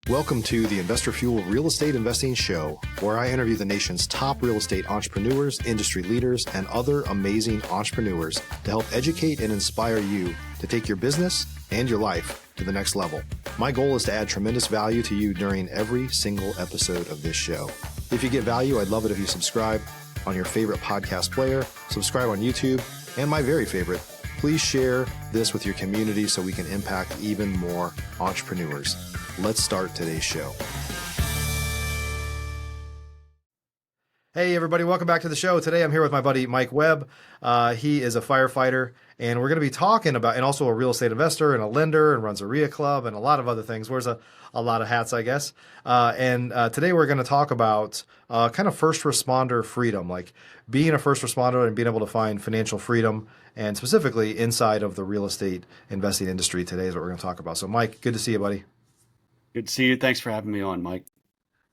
Welcome to the Investor Fuel Real Estate Investing Show, where I interview the nation's top real estate entrepreneurs, industry leaders, and other amazing entrepreneurs to help educate and inspire you to take your business and your life to the next level. My goal is to add tremendous value to you during every single episode of this show. If you get value, I'd love it if you subscribe on your favorite podcast player, subscribe on YouTube, and my very favorite, please share this with your community so we can impact even more entrepreneurs. Let's start today's show. Hey, everybody. Welcome back to the show. Today, I'm here with my buddy, Mike Webb. He is a firefighter, and we're going to be talking about, and also a real estate investor and a lender and runs a RIA club and a lot of other things. Wears a lot of hats, I guess. And today, we're going to talk about kind of first responder freedom, like being a first responder and being able to find financial freedom, and specifically inside of the real estate investing industry today is what we're going to talk about. So, Mike, good to see you, buddy. Good to see you. Thanks for having me on, Mike.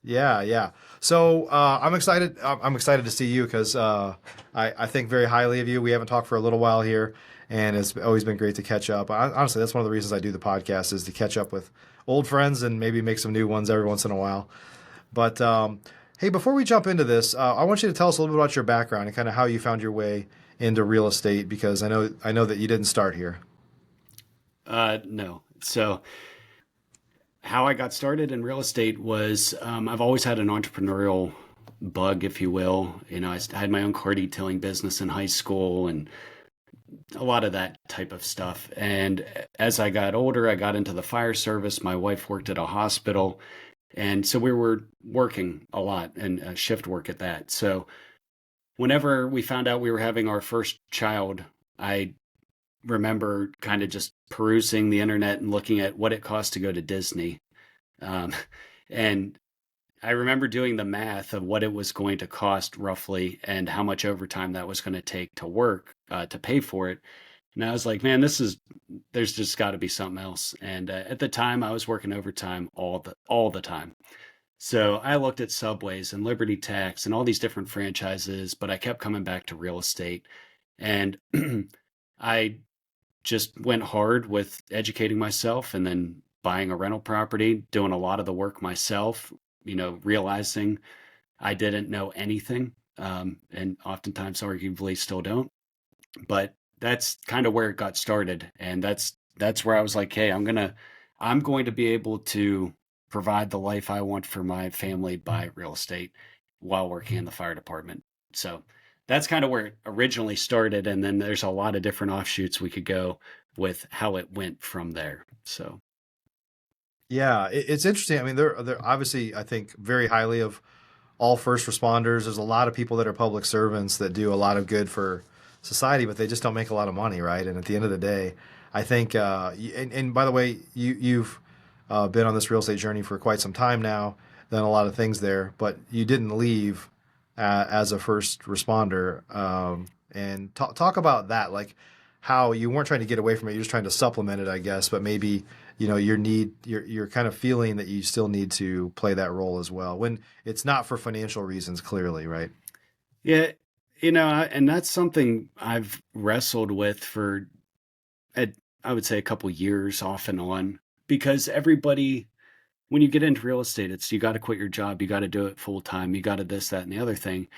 Yeah. So I'm excited. I'm excited to see you because I think very highly of you. We haven't talked for a little while here, and it's always been great to catch up. Honestly, that's one of the reasons I do the podcast, is to catch up with old friends and maybe make some new ones every once in a while. But hey, before we jump into this, I want you to tell us a little bit about your background and kind of how you found your way into real estate, because I know that you didn't start here. No. So how I got started in real estate was I've always had an entrepreneurial bug, if you will. You know, I had my own car detailing business in high school and a lot of that type of stuff. And as I got older, I got into the fire service. My wife worked at a hospital. And so we were working a lot and shift work at that. So whenever we found out we were having our first child, I remember kind of just perusing the internet and looking at what it cost to go to Disney. And I remember doing the math of what it was going to cost roughly and how much overtime that was going to take to work to pay for it. And I was like, man, there's just got to be something else. And at the time I was working overtime all the time. So I looked at Subways and Liberty Tax and all these different franchises, but I kept coming back to real estate. And I just went hard with educating myself and then buying a rental property, doing a lot of the work myself, realizing I didn't know anything. And oftentimes arguably still don't, but that's kind of where it got started. And that's where I was like, hey, I'm going to be able to provide the life I want for my family by real estate while working in the fire department. So that's kind of where it originally started. And then there's a lot of different offshoots we could go with how it went from there. So. Yeah, it's interesting. I mean, they're obviously, I think, very highly of all first responders. There's a lot of people that are public servants that do a lot of good for society, but they just don't make a lot of money, right? And at the end of the day, I think, and by the way, you've been on this real estate journey for quite some time now, done a lot of things there, but you didn't leave as a first responder. And talk about that, like how you weren't trying to get away from it, you're just trying to supplement it, I guess, but maybe you're kind of feeling that you still need to play that role as well when it's not for financial reasons, clearly, right? Yeah. And that's something I've wrestled with for, I would say, a couple years off and on, because everybody, when you get into real estate, you got to quit your job. You got to do it full time. You got to this, that, and the other thing.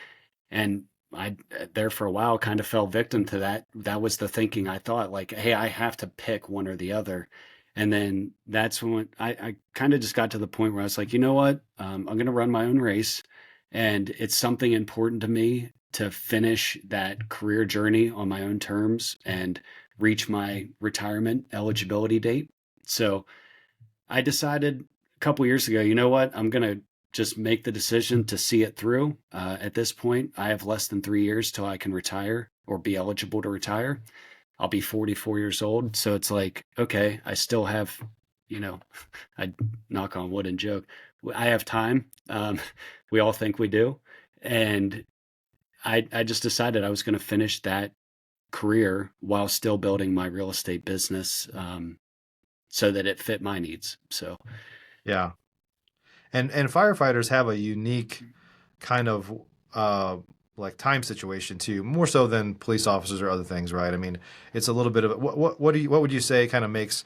And I, there for a while, kind of fell victim to that. That was the thinking. I thought, like, hey, I have to pick one or the other. And then that's when I kind of just got to the point where I was like, you know what? I'm going to run my own race. And it's something important to me to finish that career journey on my own terms and reach my retirement eligibility date. So I decided a couple years ago, you know what? I'm going to just make the decision to see it through. At this point, I have less than 3 years till I can retire or be eligible to retire. I'll be 44 years old. So it's like, okay, I still have, I knock on wood and joke, I have time. We all think we do. And I just decided I was going to finish that career while still building my real estate business so that it fit my needs. So, yeah. And firefighters have a unique kind of like time situation too, more so than police officers or other things, right? I mean, it's a little bit of what would you say kind of makes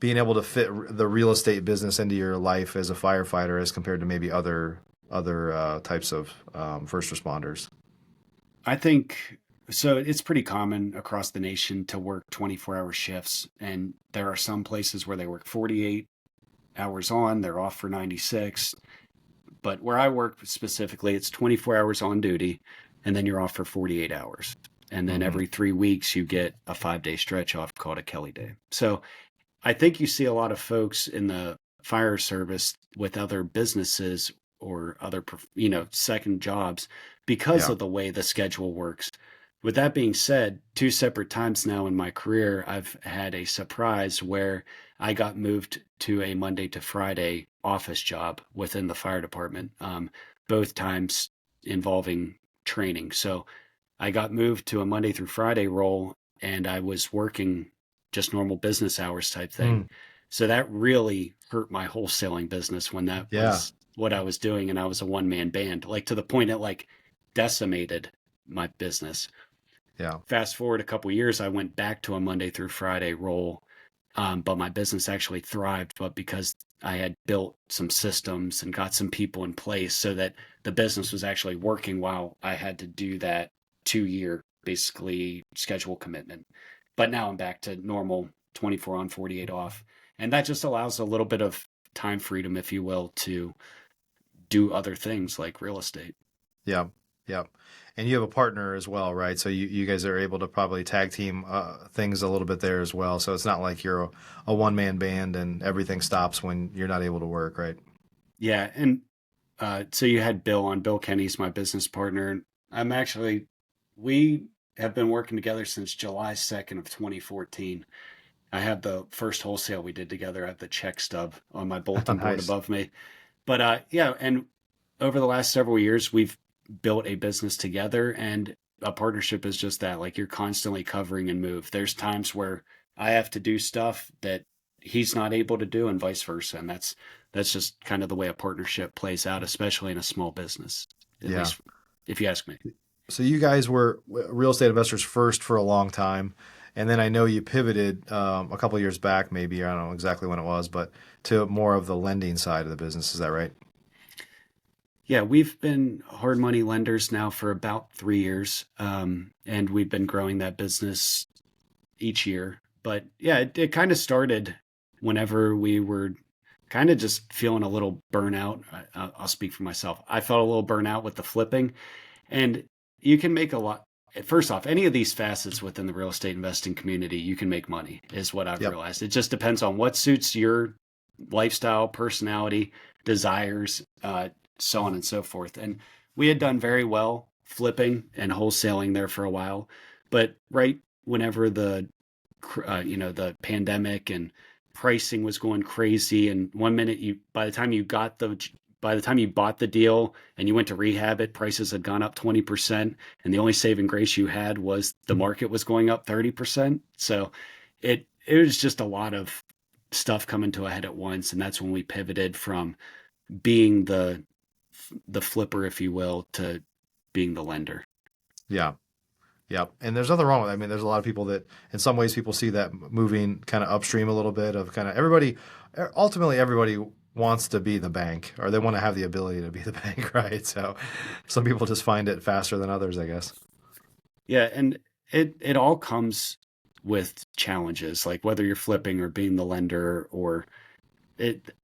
being able to fit the real estate business into your life as a firefighter as compared to maybe other types of first responders? I think so. It's pretty common across the nation to work 24-hour shifts, and there are some places where they work 48 hours on, they're off for 96. But where I work specifically, it's 24 hours on duty, and then you're off for 48 hours. And then Hmm. every 3 weeks, you get a 5 day stretch off called a Kelly Day. So I think you see a lot of folks in the fire service with other businesses or other, second jobs because Yeah. of the way the schedule works. With that being said, two separate times now in my career, I've had a surprise where I got moved to a Monday to Friday office job within the fire department, both times involving training. So I got moved to a Monday through Friday role and I was working just normal business hours type thing. Mm. So that really hurt my wholesaling business when that Yeah. was what I was doing and I was a one man band, like to the point it like decimated my business. Yeah. Fast forward a couple years, I went back to a Monday through Friday role, but my business actually thrived. But because I had built some systems and got some people in place so that the business was actually working while I had to do that 2 year basically schedule commitment. But now I'm back to normal 24 on, 48 off. And that just allows a little bit of time freedom, if you will, to do other things like real estate. Yeah. Yeah. And you have a partner as well, right? So you guys are able to probably tag team things a little bit there as well. So it's not like you're a one man band and everything stops when you're not able to work, right? Yeah. And so you had Bill on. Bill Kenny's my business partner. I'm actually, we have been working together since July 2nd of 2014. I have the first wholesale we did together at the check stub on my bulletin board Nice. above me. But yeah, and over the last several years, we've built a business together, and a partnership is just that. Like you're constantly covering and move. There's times where I have to do stuff that he's not able to do, and vice versa. And that's just kind of the way a partnership plays out, especially in a small business. At Yeah. least, if you ask me. So you guys were real estate investors first for a long time, and then I know you pivoted a couple of years back, maybe I don't know exactly when it was, but to more of the lending side of the business. Is that right? Yeah, we've been hard money lenders now for about 3 years, and we've been growing that business each year. But yeah, it kind of started whenever we were kind of just feeling a little burnout. I'll speak for myself. I felt a little burnout with the flipping, and you can make a lot. First off, any of these facets within the real estate investing community, you can make money, is what I've Yep. realized. It just depends on what suits your lifestyle, personality, desires, so on and so forth. And we had done very well flipping and wholesaling there for a while, but right whenever the pandemic and pricing was going crazy, and one minute by the time you bought the deal and you went to rehab it, prices had gone up 20%, and the only saving grace you had was the market was going up 30%. So it was just a lot of stuff coming to a head at once, and that's when we pivoted from being the flipper, if you will, to being the lender. Yeah. Yeah. And there's nothing wrong with it. I mean, there's a lot of people that, in some ways, people see that moving kind of upstream a little bit of kind of everybody, ultimately, everybody wants to be the bank or they want to have the ability to be the bank, right? So some people just find it faster than others, I guess. Yeah, and it all comes with challenges, like whether you're flipping or being the lender or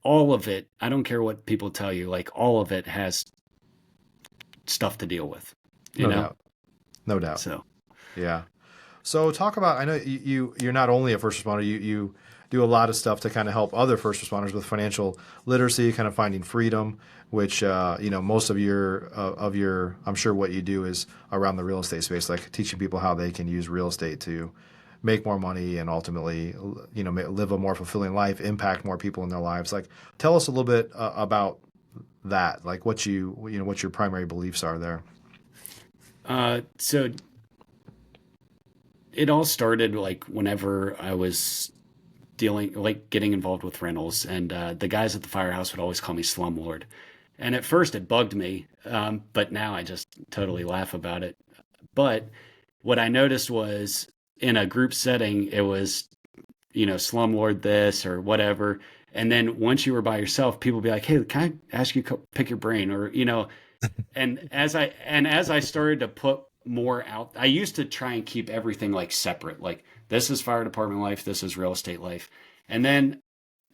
all of it. I don't care what people tell you, like all of it has stuff to deal with, you No know? doubt. No doubt. So Yeah. So talk about, I know you're not only a first responder, you do a lot of stuff to kind of help other first responders with financial literacy, kind of finding freedom, which, most of your, I'm sure what you do is around the real estate space, like teaching people how they can use real estate to make more money and ultimately, live a more fulfilling life, impact more people in their lives. Like, tell us a little bit about that, like what what your primary beliefs are there. so it all started like whenever I was dealing like getting involved with rentals, and the guys at the firehouse would always call me slumlord. And at first it bugged me, but now I just totally laugh about it. But what I noticed was in a group setting, it was slumlord this or whatever. And then once you were by yourself, people be like, "Hey, can I ask you pick your brain?" Or and as I started to put more out, I used to try and keep everything like separate. Like this is fire department life, this is real estate life. And then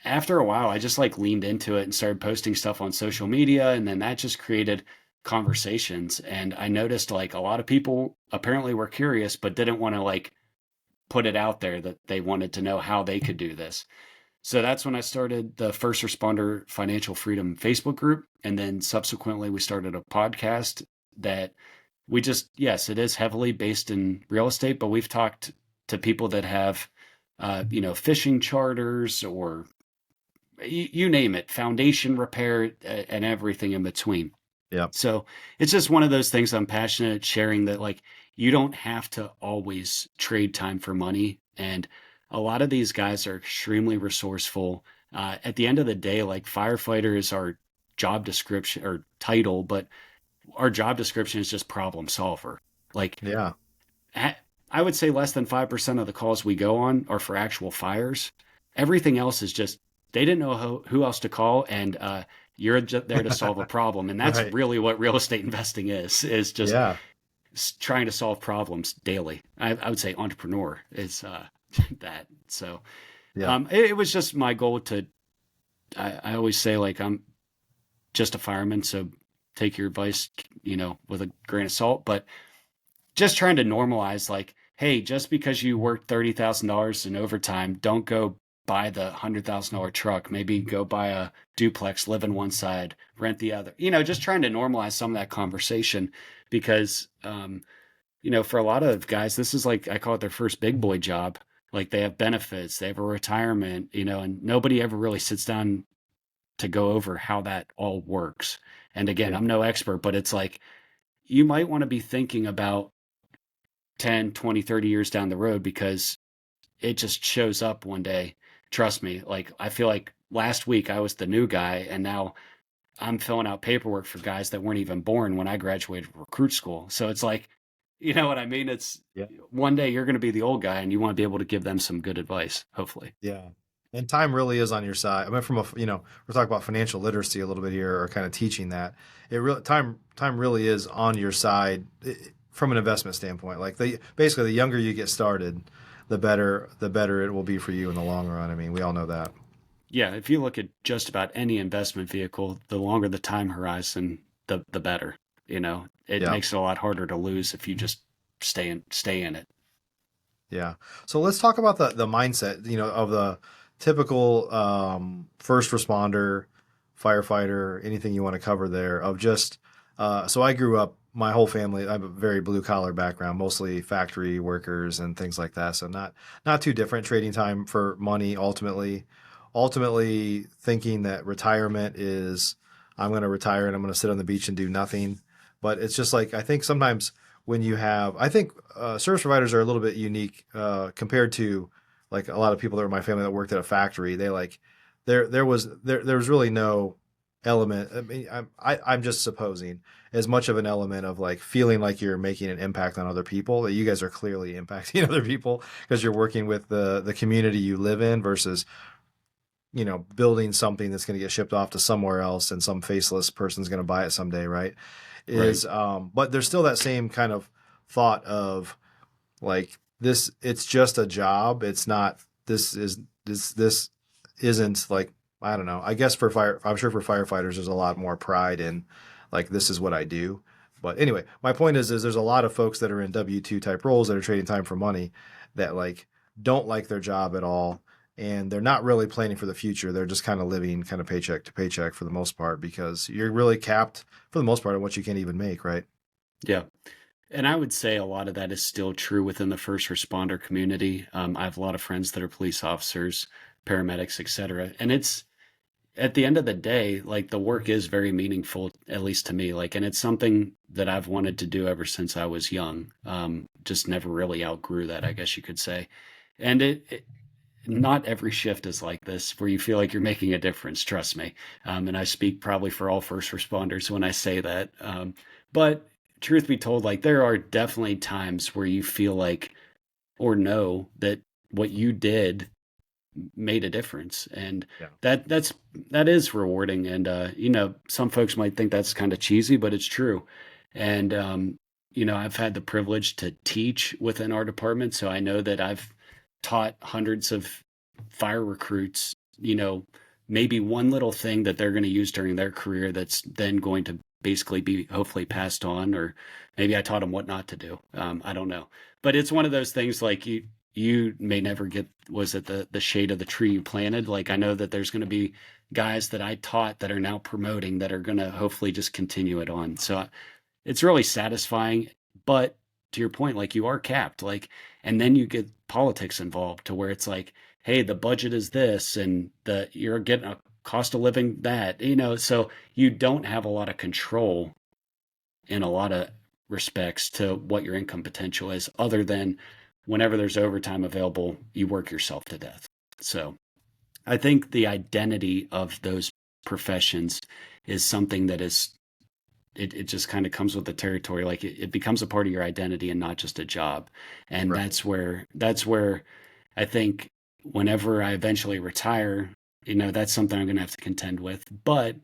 after a while, I just like leaned into it and started posting stuff on social media. And then that just created conversations. And I noticed like a lot of people apparently were curious, but didn't want to like put it out there that they wanted to know how they could do this. So that's when I started the First Responder Financial Freedom Facebook group. And then subsequently, we started a podcast that yes, it is heavily based in real estate, but we've talked to people that have, fishing charters or you name it, foundation repair and everything in between. Yeah. So it's just one of those things I'm passionate sharing that like you don't have to always trade time for money. And a lot of these guys are extremely resourceful. At the end of the day, like firefighter is our job description or title, but our job description is just problem solver. Like Yeah. I would say less than 5% of the calls we go on are for actual fires. Everything else is just they didn't know who else to call, and you're there to solve a problem, and that's Right. really what real estate investing is just Yeah. trying to solve problems daily. I would say entrepreneur is that. So Yeah. it was just my goal to. I always say like I'm just a fireman, so take your advice, with a grain of salt, but just trying to normalize like, hey, just because you work $30,000 in overtime, don't go buy the $100,000 truck. Maybe go buy a duplex, live in one side, rent the other. Just trying to normalize some of that conversation because, for a lot of guys, this is like I call it their first big boy job. Like they have benefits, they have a retirement, and nobody ever really sits down to go over how that all works. And again, Yeah. I'm no expert, but it's like you might want to be thinking about 10, 20, 30 years down the road because it just shows up one day. Trust me. Like, I feel like last week I was the new guy and now I'm filling out paperwork for guys that weren't even born when I graduated recruit school. So it's like, you know what I mean? It's Yeah. one day you're going to be the old guy and you want to be able to give them some good advice, hopefully. Yeah. And time really is on your side. I mean, we're talking about financial literacy a little bit here, or kind of teaching that. Time really is on your side from an investment standpoint. Like basically, the younger you get started, the better it will be for you in the long run. I mean, we all know that. Yeah. If you look at just about any investment vehicle, the longer the time horizon, the better. It Yeah. makes it a lot harder to lose if you just stay in it. Yeah. So let's talk about the mindset, of the typical first responder, firefighter, anything you want to cover there of just so I grew up, my whole family, I have a very blue collar background, mostly factory workers and things like that. So not too different, trading time for money ultimately thinking that retirement is I'm going to retire and I'm going to sit on the beach and do nothing. But it's just like I think sometimes when you have, I think service providers are a little bit unique compared to like a lot of people that were in my family that worked at a factory. They like there was really no element. I mean, I'm just supposing as much of an element of like feeling like you're making an impact on other people, that you guys are clearly impacting other people because you're working with the community you live in versus building something that's going to get shipped off to somewhere else and some faceless person's going to buy it someday, right? Right. But there's still that same kind of thought of like this, it's just a job. It's not, this isn't like, I don't know. I guess I'm sure for firefighters, there's a lot more pride in like, this is what I do. But anyway, my point is there's a lot of folks that are in W-2 type roles that are trading time for money that like don't like their job at all. And they're not really planning for the future. They're just kind of living kind of paycheck to paycheck for the most part because you're really capped for the most part on what you can even make, right? Yeah. And I would say a lot of that is still true within the first responder community. I have a lot of friends that are police officers, paramedics, et cetera. And it's at the end of the day, like the work is very meaningful, at least to me. Like, and it's something that I've wanted to do ever since I was young. Just never really outgrew that, I guess you could say. And not every shift is like this where you feel like you're making a difference, trust me. And I speak probably for all first responders when I say that. But truth be told, like there are definitely times where you feel like or know that what you did made a difference. And Yeah. that is rewarding. And, some folks might think that's kind of cheesy, but it's true. And, I've had the privilege to teach within our department. So I know that I've taught hundreds of fire recruits, maybe one little thing that they're going to use during their career that's then going to basically be hopefully passed on, or maybe I taught them what not to do. I don't know, but it's one of those things like you may never get, was it the shade of the tree you planted? Like, I know that there's going to be guys that I taught that are now promoting that are going to hopefully just continue it on. So it's really satisfying. But to your point, like, you are capped, like, and then you get politics involved to where it's like, hey, the budget is this, and you're getting a cost of living that, so you don't have a lot of control in a lot of respects to what your income potential is, other than whenever there's overtime available, you work yourself to death. So I think the identity of those professions is something that it just kind of comes with the territory. Like, it becomes a part of your identity and not just a job. And Right. that's where I think whenever I eventually retire, that's something I'm going to have to contend with. But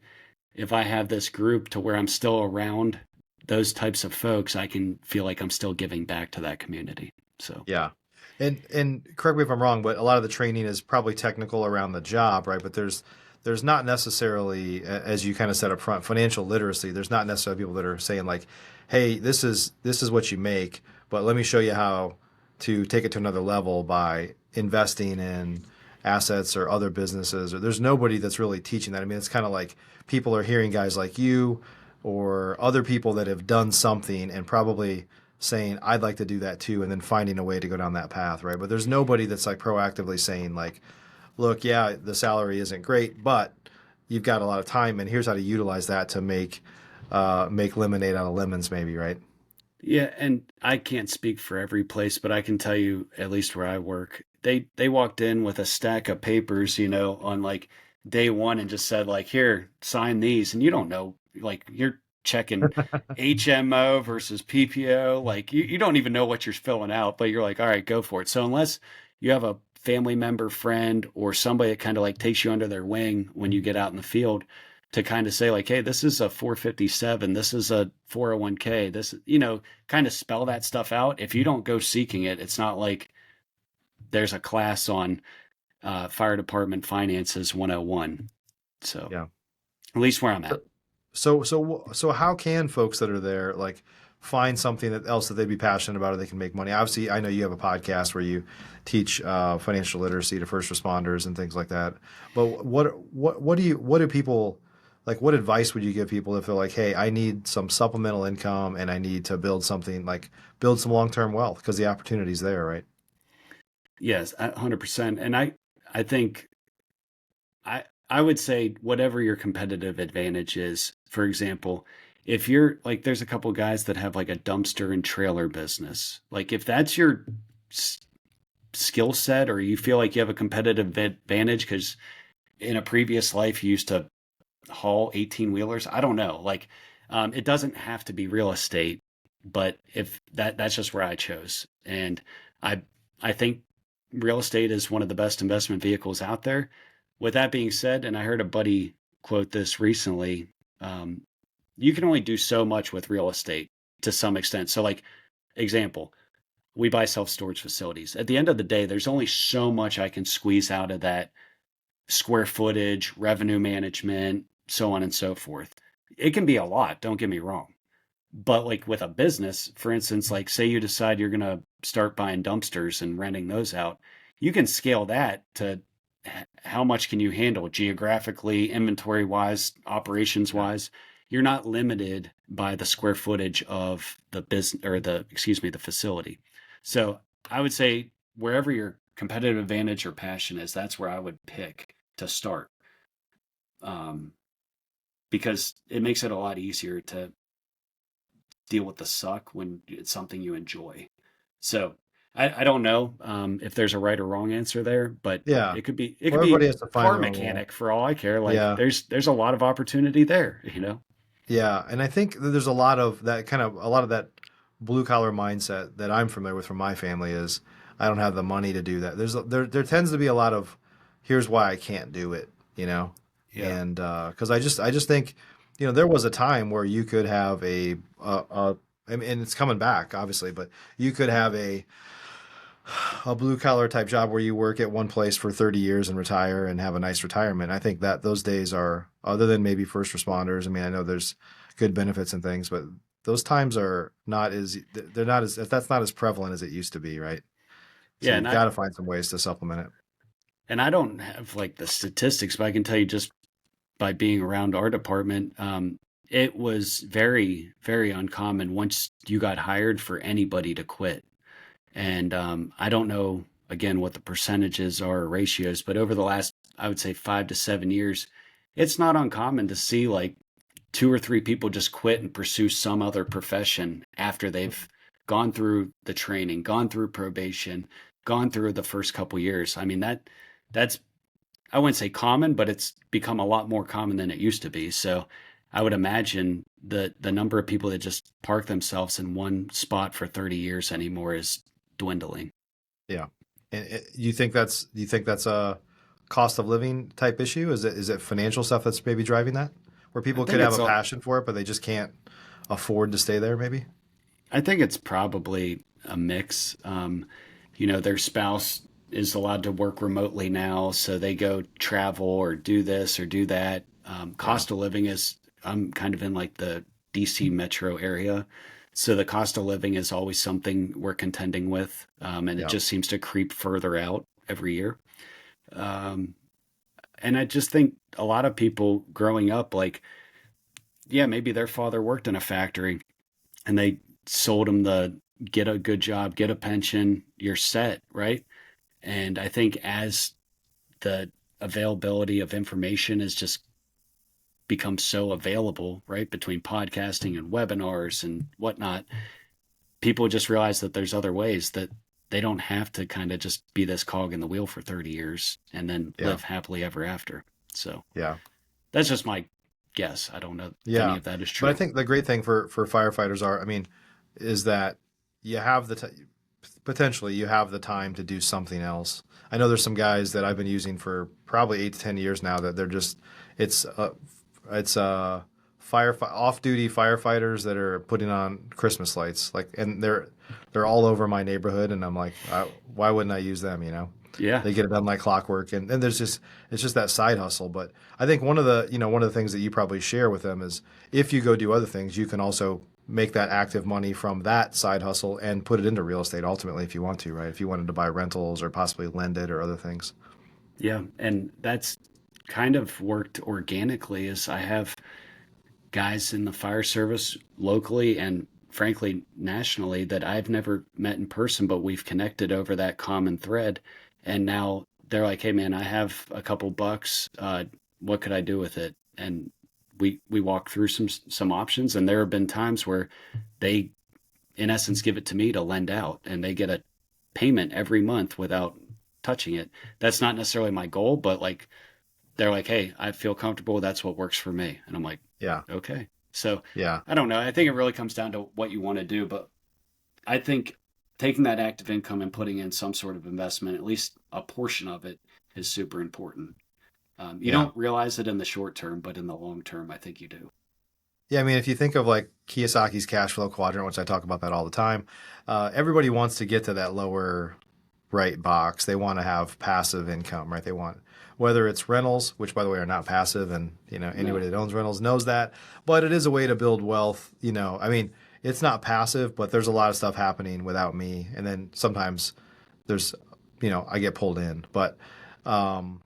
if I have this group to where I'm still around those types of folks, I can feel like I'm still giving back to that community. So, Yeah. And correct me if I'm wrong, but a lot of the training is probably technical around the job, right? But there's not necessarily, as you kind of said up front, financial literacy. There's not necessarily people that are saying like, "Hey, this is what you make, but let me show you how to take it to another level by investing in assets or other businesses." Or there's nobody that's really teaching that. I mean, it's kind of like people are hearing guys like you or other people that have done something and probably saying, I'd like to do that too, and then finding a way to go down that path, right? But there's nobody that's like proactively saying like, look, yeah, the salary isn't great, but you've got a lot of time, and here's how to utilize that to make lemonade out of lemons, maybe, right? yeah, and I can't speak for every place, but I can tell you, at least where I work, they walked in with a stack of papers, on like day one, and just said like, "Here, sign these." And you don't know, like, you're checking HMO versus PPO, like, you don't even know what you're filling out, but you're like, "All right, go for it." So unless you have a family member, friend, or somebody that kind of like takes you under their wing when you get out in the field, to kind of say like, "Hey, this is a 457, this is a 401k, this," kind of spell that stuff out. If you don't go seeking it, it's not like there's a class on fire department finances 101. So Yeah. at least where I'm at. So how can folks that are there like find something else that they'd be passionate about or they can make money? Obviously, I know you have a podcast where you teach financial literacy to first responders and things like that. But what do people like? What advice would you give people if they're like, hey, I need some supplemental income and I need to build something like build some long term wealth because the opportunity's there, right? Yes, 100%. And I think I would say whatever your competitive advantage is. For example, if you're like, there's a couple guys that have like a dumpster and trailer business. Like, if that's your skill set, or you feel like you have a competitive advantage because in a previous life you used to haul 18 wheelers, I don't know. Like, it doesn't have to be real estate, but if that's just where I chose. And I I think real estate is one of the best investment vehicles out there. With that being said, and I heard a buddy quote this recently, um, you can only do so much with real estate to some extent. So, like, example, we buy self storage facilities. At the end of the day, there's only so much I can squeeze out of that: square footage, revenue management, so on and so forth. It can be a lot, don't get me wrong. But like with a business, for instance, like, say you decide you're going to start buying dumpsters and renting those out, you can scale that to how much can you handle geographically, inventory wise, operations Yeah. wise. You're not limited by the square footage of the business, or the facility. So I would say wherever your competitive advantage or passion is, that's where I would pick to start, um, because it makes it a lot easier to deal with the suck when it's something you enjoy. So I don't know if there's a right or wrong answer there, but Yeah. it could Well, be everybody has to find car their own role. mechanic for all I care. Like, Yeah. there's a lot of opportunity there. Yeah, and I think that there's a lot of that a lot of that blue collar mindset that I'm familiar with from my family is I don't have the money to do that. There tends to be a lot of here's why I can't do it, Yeah. and because I just think, there was a time where you could have I mean, and it's coming back obviously, but you could have a blue collar type job where you work at one place for 30 years and retire and have a nice retirement. I think that those days are, other than maybe first responders. I mean, I know there's good benefits and things, but those times are not as, they're not as, that's not as prevalent as it used to be, right? So Yeah, you've got to find some ways to supplement it. and I don't have like the statistics, but I can tell you just by being around our department, it was very, very uncommon once you got hired for anybody to quit. And I don't know again what the percentages are or ratios, but over the last, I would say 5 to 7 years, it's not uncommon to see like two or three people just quit and pursue some other profession after they've gone through the training, gone through probation, gone through the first couple years. I mean that's I wouldn't say common, but it's become a lot more common than it used to be. So I would imagine the number of people that just park themselves in one spot for 30 years anymore is dwindling. Yeah. And do you think that's a cost of living type issue? Is it financial stuff that's maybe driving that? Where I people could think have it's a a, passion for it, but they just can't afford to stay there maybe? I think it's probably a mix. Their spouse is allowed to work remotely now, so they go travel or do this or do that. Yeah. Cost of living is, I'm kind of in like the DC metro area. So the cost of living is always something we're contending with. And it Yeah. just seems to creep further out every year. Um, and I just think a lot of people growing up, like, yeah, maybe their father worked in a factory and they sold them the get a good job, get a pension, you're set, right? And I think as the availability of information has just become so available, right, between podcasting and webinars and whatnot, people just realize that there's other ways that they don't have to kind of just be this cog in the wheel for 30 years and then Yeah. live happily ever after. So Yeah. that's just my guess. I don't know if any Yeah. of that is But I true. think the great thing for firefighters I mean, is that you have potentially you have the time to do something else. I know there's some guys that I've been using for probably 8 to 10 years now that they're just it's it's off-duty firefighters that are putting on Christmas lights, like, and they're all over my neighborhood, and I'm like, why wouldn't I use them? Yeah. They get it done like clockwork, and there's just it's just that side hustle. But I think one of the things that you probably share with them is if you go do other things, you can also make that active money from that side hustle and put it into real estate ultimately if you want to, right? If you wanted to buy rentals or possibly lend it or other things. Yeah. And that's kind of worked organically as I have guys in the fire service locally and frankly nationally that I've never met in person, but we've connected over that common thread. And now they're like, "Hey, man, I have a couple bucks. What could I do with it?" And we walk through some options, and there have been times where they, in essence, give it to me to lend out, and they get a payment every month without touching it. That's not necessarily my goal, but like they're like, "Hey, I feel comfortable. That's what works for me." And I'm like, Yeah. okay. So Yeah. I don't know. I think it really comes down to what you want to do, but I think taking that active income and putting in some sort of investment, at least a portion of it, is super important. You Yeah. don't realize it in the short term, but in the long term, I think you do. Yeah, I mean, if you think of like Kiyosaki's cash flow quadrant, which I talk about that all the time, everybody wants to get to that lower right box. They want to have passive income, right? They want, whether it's rentals, which by the way are not passive, and No. anybody that owns rentals knows that, but it is a way to build wealth. I mean, it's not passive, but there's a lot of stuff happening without me, and then sometimes there's, I get pulled in, but um,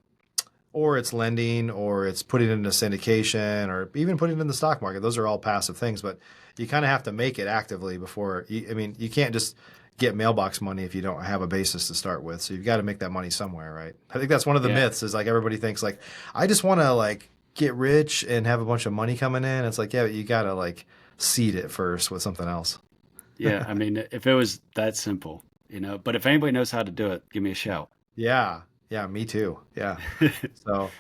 or it's lending, or it's putting it into syndication, or even putting it in the stock market. Those are all passive things, but you kind of have to make it actively before. I mean, you can't just get mailbox money if you don't have a basis to start with. So you've got to make that money somewhere, right? I think that's one of the Yeah. myths is like everybody thinks like, I just want to like get rich and have a bunch of money coming in. It's like, yeah, but you got to like seed it first with something else. Yeah. I mean, if it was that simple, but if anybody knows how to do it, give me a shout. Yeah. Yeah. Me too. Yeah. So,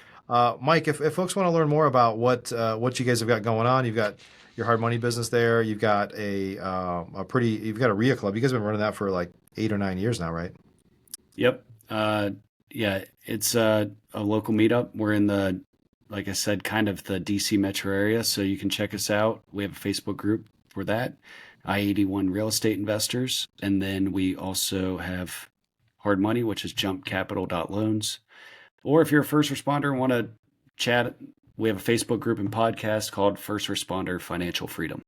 Mike, if folks want to learn more about what you guys have got going on, you've got your hard money business there. You've got you've got a RIA club. You guys have been running that for like 8 or 9 years now, right? Yep. Yeah, it's a local meetup. We're in the, like I said, kind of the DC metro area, so you can check us out. We have a Facebook group for that, I-81 Real Estate Investors. And then we also have Hard Money, which is jumpcapital.loans. Or if you're a first responder and want to chat, we have a Facebook group and podcast called First Responder Financial Freedom.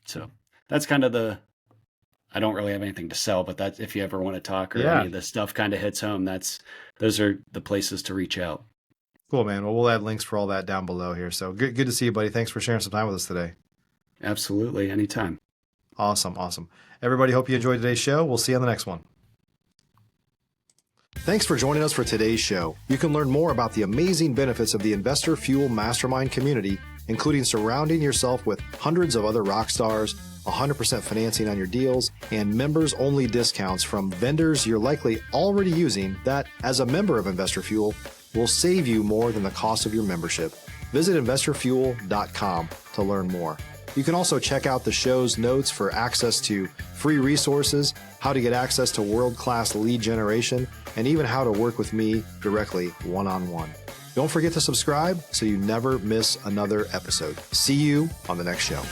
So that's kind of I don't really have anything to sell, but that's, if you ever want to talk or any of this stuff kind of hits home, those are the places to reach out. Cool, man. Well, we'll add links for all that down below here. So good to see you, buddy. Thanks for sharing some time with us today. Absolutely. Anytime. Awesome. Everybody, hope you enjoyed today's show. We'll see you on the next one. Thanks for joining us for today's show. You can learn more about the amazing benefits of the Investor Fuel Mastermind community, including surrounding yourself with hundreds of other rock stars, 100% financing on your deals, and members-only discounts from vendors you're likely already using that, as a member of Investor Fuel, will save you more than the cost of your membership. Visit investorfuel.com to learn more. You can also check out the show's notes for access to free resources, how to get access to world-class lead generation, and even how to work with me directly one-on-one. Don't forget to subscribe so you never miss another episode. See you on the next show.